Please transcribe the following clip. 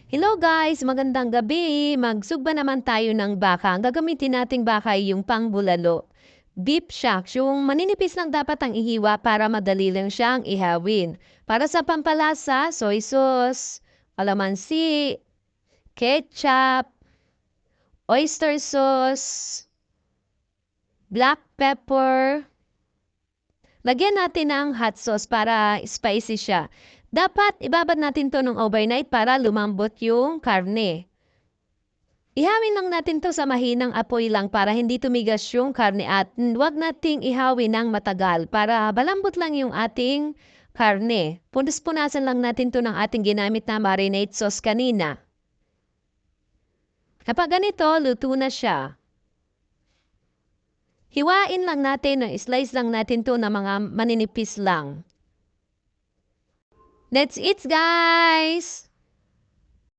Hello guys, magandang gabi. Magsugba naman tayo ng baka. Ang gagamitin nating baka ay yung pangbulalo. Beef shock, yung maninipis lang dapat ang ihiwa para madali lang siyang ihawin. Para sa pampalasa, soy sauce, kalamansi, ketchup, oyster sauce, black pepper. Lagyan natin ng hot sauce para spicy siya. Dapat ibabad natin to ng overnight para lumambot yung karne. Ihawin lang natin to sa mahinang apoy lang para hindi tumigas yung karne at huwag nating ihawin ng matagal para balambot lang yung ating karne. Punas-punasan lang natin to ng ating ginamit na marinade sauce kanina. Kapag ganito, luto na siya. Hiwain lang natin, slice lang natin to na mga maninipis lang. That's it guys!